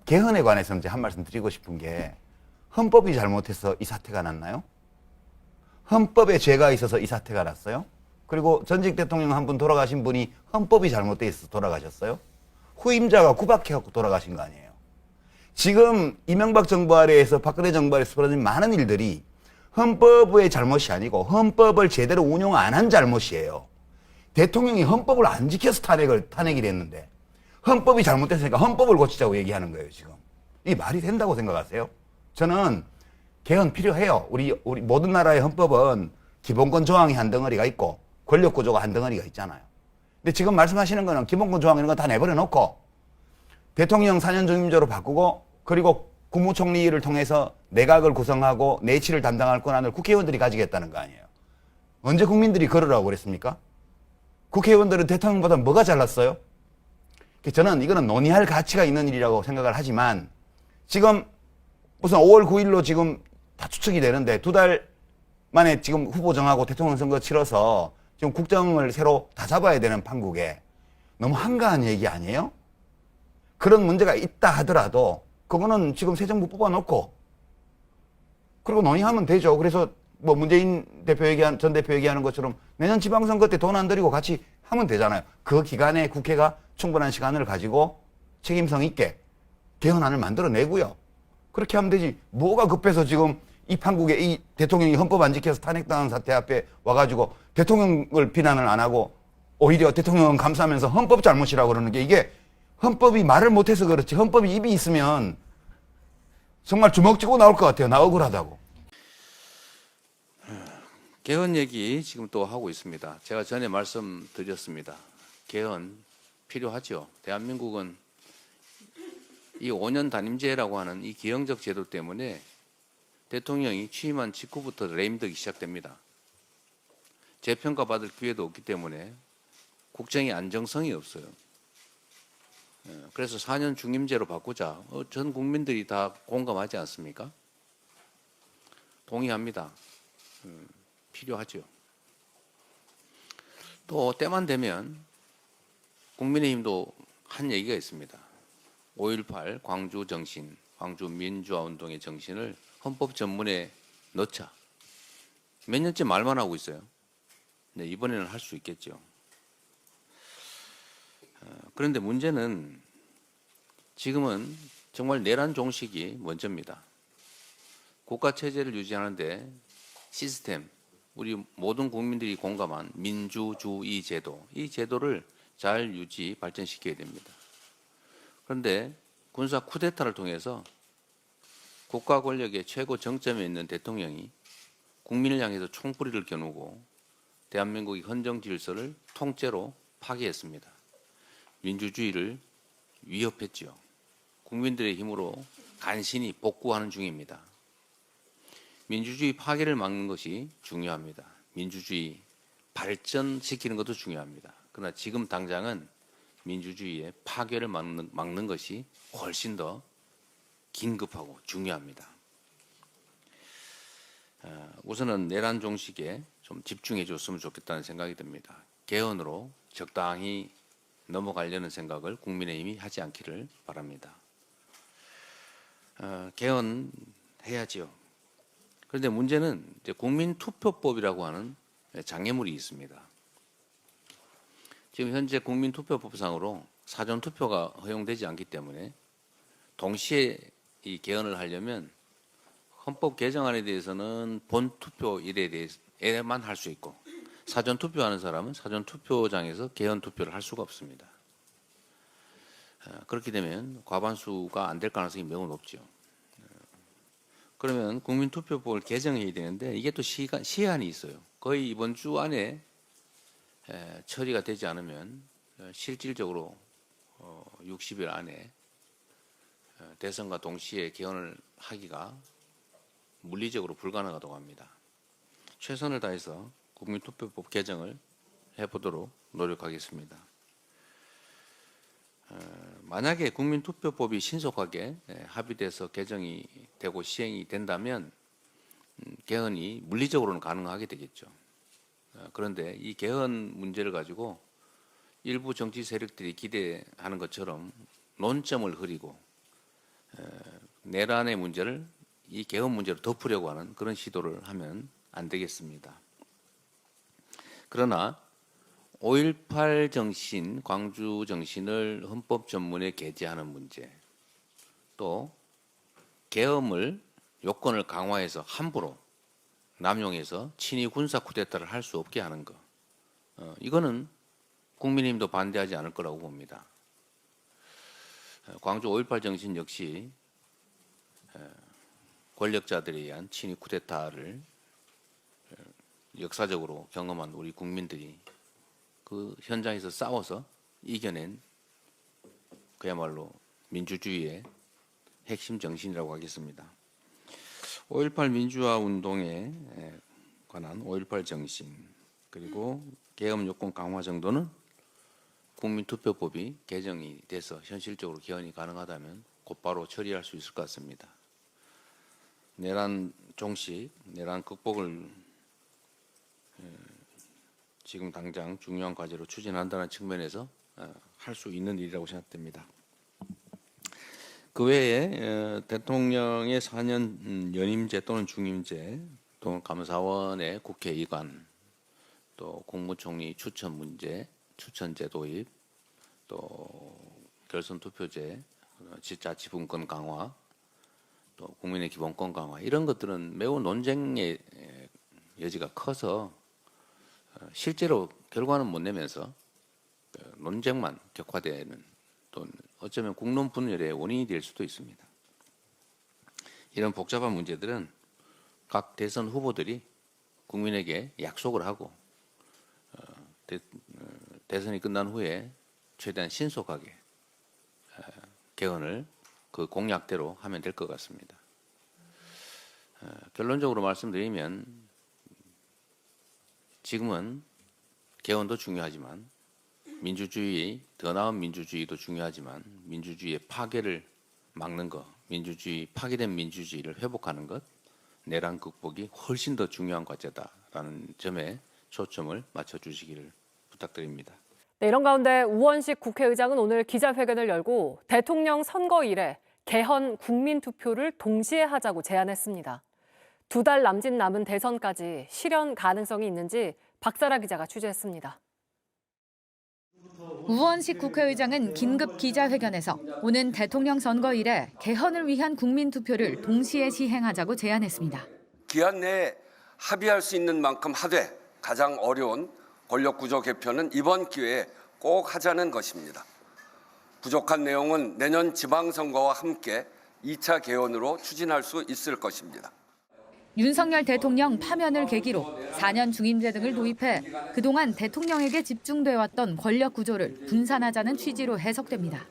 개헌에 관해서 이제 한 말씀 드리고 싶은 게 헌법이 잘못해서 이 사태가 났나요? 헌법에 죄가 있어서 이 사태가 났어요? 그리고 전직 대통령 한 분 돌아가신 분이 헌법이 잘못돼 있어서 돌아가셨어요? 후임자가 구박해갖고 돌아가신 거 아니에요? 지금 이명박 정부 아래에서 박근혜 정부 아래에서 벌어진 많은 일들이 헌법의 잘못이 아니고 헌법을 제대로 운용 안 한 잘못이에요. 대통령이 헌법을 안 지켜서 탄핵이 됐는데 헌법이 잘못됐으니까 헌법을 고치자고 얘기하는 거예요, 지금. 이게 말이 된다고 생각하세요? 저는 개헌 필요해요. 우리 모든 나라의 헌법은 기본권 조항이 한 덩어리가 있고 권력 구조가 한 덩어리가 있잖아요. 근데 지금 말씀하시는 거는 기본권 조항 이런 거 다 내버려 놓고 대통령 4년 중임제로 바꾸고 그리고 국무총리를 통해서 내각을 구성하고 내치를 담당할 권한을 국회의원들이 가지겠다는 거 아니에요. 언제 국민들이 그러라고 그랬습니까? 국회의원들은 대통령보다 뭐가 잘났어요? 저는 이거는 논의할 가치가 있는 일이라고 생각을 하지만 지금 무슨 5월 9일로 지금 다 추측이 되는데 2달 만에 지금 후보 정하고 대통령 선거 치러서 지금 국정을 새로 다 잡아야 되는 판국에 너무 한가한 얘기 아니에요? 그런 문제가 있다 하더라도 그거는 지금 새 정부 뽑아놓고 그리고 논의하면 되죠. 그래서 뭐 문재인 전 대표 얘기하는 것처럼 내년 지방선거 때 돈 안 들이고 같이 하면 되잖아요. 그 기간에 국회가 충분한 시간을 가지고 책임성 있게 개헌안을 만들어내고요. 그렇게 하면 되지. 뭐가 급해서 지금 이 판국에 이 대통령이 헌법 안 지켜서 탄핵당한 사태 앞에 와가지고 대통령을 비난을 안 하고 오히려 대통령은 감싸면서 헌법 잘못이라고 그러는 게 이게 헌법이 말을 못해서 그렇지 헌법이 입이 있으면 정말 주먹 쥐고 나올 것 같아요. 나 억울하다고. 개헌 얘기 지금 또 하고 있습니다. 제가 전에 말씀드렸습니다. 개헌 필요하죠. 대한민국은 이 5년 단임제라고 하는 이 기형적 제도 때문에 대통령이 취임한 직후부터 레임덕이 시작됩니다. 재평가받을 기회도 없기 때문에 국정의 안정성이 없어요. 그래서 4년 중임제로 바꾸자. 전 국민들이 다 공감하지 않습니까? 동의합니다. 필요하죠. 또 때만 되면 국민의힘도 한 얘기가 있습니다. 5.18 광주 정신, 광주 민주화 운동의 정신을 헌법 전문에 넣자. 몇 년째 말만 하고 있어요. 네, 이번에는 할 수 있겠죠. 그런데 문제는 지금은 정말 내란 종식이 먼저입니다. 국가 체제를 유지하는데 시스템, 우리 모든 국민들이 공감한 민주주의 제도, 이 제도를 잘 유지, 발전시켜야 됩니다. 그런데 군사 쿠데타를 통해서 국가 권력의 최고 정점에 있는 대통령이 국민을 향해서 총뿌리를 겨누고 대한민국의 헌정 질서를 통째로 파괴했습니다. 민주주의를 위협했죠. 국민들의 힘으로 간신히 복구하는 중입니다. 민주주의 파괴를 막는 것이 중요합니다. 민주주의 발전시키는 것도 중요합니다. 그러나 지금 당장은 민주주의의 파괴를 막는 것이 훨씬 더 긴급하고 중요합니다. 우선은 내란 종식에 좀 집중해 줬으면 좋겠다는 생각이 듭니다. 개헌으로 적당히 넘어가려는 생각을 국민의힘이 하지 않기를 바랍니다. 개헌해야지요. 그런데 문제는 이제 국민투표법이라고 하는 장애물이 있습니다. 지금 현재 국민투표법상으로 사전투표가 허용되지 않기 때문에 동시에 이 개헌을 하려면 헌법 개정안에 대해서는 본투표일에만 할 수 있고 사전투표하는 사람은 사전투표장에서 개헌투표를 할 수가 없습니다. 그렇게 되면 과반수가 안 될 가능성이 매우 높죠. 그러면 국민투표법을 개정해야 되는데 이게 또 시한이 있어요. 거의 이번 주 안에 처리가 되지 않으면 실질적으로 60일 안에 대선과 동시에 개헌을 하기가 물리적으로 불가능하다고 합니다. 최선을 다해서 국민투표법 개정을 해보도록 노력하겠습니다. 만약에 국민투표법이 신속하게 합의돼서 개정이 되고 시행이 된다면 개헌이 물리적으로는 가능하게 되겠죠. 그런데 이 개헌 문제를 가지고 일부 정치 세력들이 기대하는 것처럼 논점을 흐리고 내란의 문제를 이 개헌 문제로 덮으려고 하는 그런 시도를 하면 안 되겠습니다. 그러나 5.18 정신, 광주 정신을 헌법 전문에 게재하는 문제, 또 계엄을 요건을 강화해서 함부로 남용해서 친위 군사 쿠데타를 할 수 없게 하는 것, 이거는 국민의힘도 반대하지 않을 거라고 봅니다. 광주 5.18 정신 역시 권력자들에 의한 친위 쿠데타를 역사적으로 경험한 우리 국민들이 그 현장에서 싸워서 이겨낸 그야말로 민주주의의 핵심 정신이라고 하겠습니다. 5.18 민주화 운동에 관한 5.18 정신, 그리고 계엄 요건 강화 정도는 국민투표법이 개정이 돼서 현실적으로 개헌이 가능하다면 곧바로 처리할 수 있을 것 같습니다. 내란 종식, 내란 극복을 지금 당장 중요한 과제로 추진한다는 측면에서 할 수 있는 일이라고 생각됩니다. 그 외에 대통령의 4년 연임제 또는 중임제, 또 감사원의 국회 이관, 또 국무총리 추천 문제, 추천제 도입, 또 결선 투표제, 자치분권 강화, 또 국민의 기본권 강화, 이런 것들은 매우 논쟁의 여지가 커서 실제로 결과는 못 내면서 논쟁만 격화되는, 또 어쩌면 국론 분열의 원인이 될 수도 있습니다. 이런 복잡한 문제들은 각 대선 후보들이 국민에게 약속을 하고 대선이 끝난 후에 최대한 신속하게 개헌을 그 공약대로 하면 될 것 같습니다. 결론적으로 말씀드리면 지금은 개헌도 중요하지만 민주주의, 더 나은 민주주의도 중요하지만 민주주의의 파괴를 막는 것, 민주주의, 파괴된 민주주의를 회복하는 것, 내란 극복이 훨씬 더 중요한 과제다라는 점에 초점을 맞춰주시기를 부탁드립니다. 네, 이런 가운데 우원식 국회의장은 오늘 기자회견을 열고 대통령 선거 이래 개헌 국민투표를 동시에 하자고 제안했습니다. 2달 남짓 남은 대선까지 실현 가능성이 있는지 박사라 기자가 취재했습니다. 우원식 국회의장은 긴급 기자회견에서 오는 대통령 선거 이래 개헌을 위한 국민투표를 동시에 시행하자고 제안했습니다. 기한 내에 합의할 수 있는 만큼 하되 가장 어려운 권력구조 개편은 이번 기회에 꼭 하자는 것입니다. 부족한 내용은 내년 지방선거와 함께 2차 개헌으로 추진할 수 있을 것입니다. 윤석열 대통령 파면을 계기로 4년 중임제 등을 도입해 그동안 대통령에게 집중돼 왔던 권력 구조를 분산하자는 취지로 해석됩니다.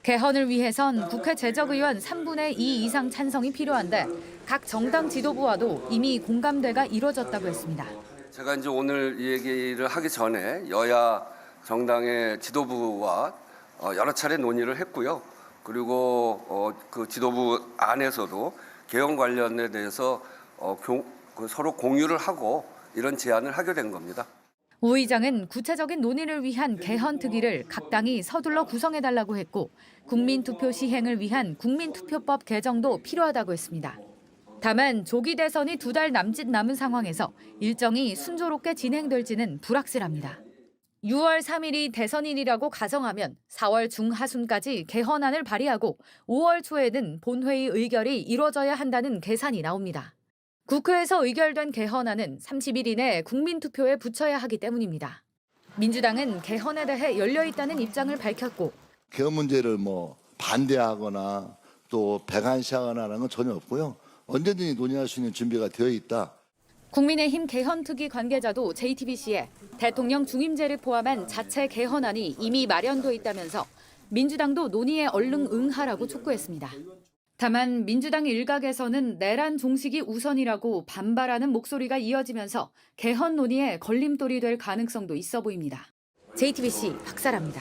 개헌을 위해선 국회 재적의원 3분의 2 이상 찬성이 필요한데 각 정당 지도부와도 이미 공감대가 이루어졌다고 했습니다. 제가 이제 오늘 이 얘기를 하기 전에 여야 정당의 지도부와 여러 차례 논의를 했고요. 그리고 그 지도부 안에서도 개헌 관련에 대해서 서로 공유를 하고 이런 제안을 하게 된 겁니다. 우 의장은 구체적인 논의를 위한 개헌 특위를 각 당이 서둘러 구성해달라고 했고 국민투표 시행을 위한 국민투표법 개정도 필요하다고 했습니다. 다만 조기 대선이 2달 남짓 남은 상황에서 일정이 순조롭게 진행될지는 불확실합니다. 6월 3일이 대선일이라고 가정하면 4월 중하순까지 개헌안을 발의하고 5월 초에는 본회의 의결이 이루어져야 한다는 계산이 나옵니다. 국회에서 의결된 개헌안은 30일 이내 국민투표에 붙여야 하기 때문입니다. 민주당은 개헌에 대해 열려있다는 입장을 밝혔고 개헌 문제를 반대하거나 또 배관시하거나 하는 건 전혀 없고요. 언제든지 논의할 수 있는 준비가 되어 있다. 국민의힘 개헌특위 관계자도 JTBC에 대통령 중임제를 포함한 자체 개헌안이 이미 마련돼 있다면서 민주당도 논의에 얼른 응하라고 촉구했습니다. 다만 민주당 일각에서는 내란 종식이 우선이라고 반발하는 목소리가 이어지면서 개헌 논의에 걸림돌이 될 가능성도 있어 보입니다. JTBC 박사라입니다.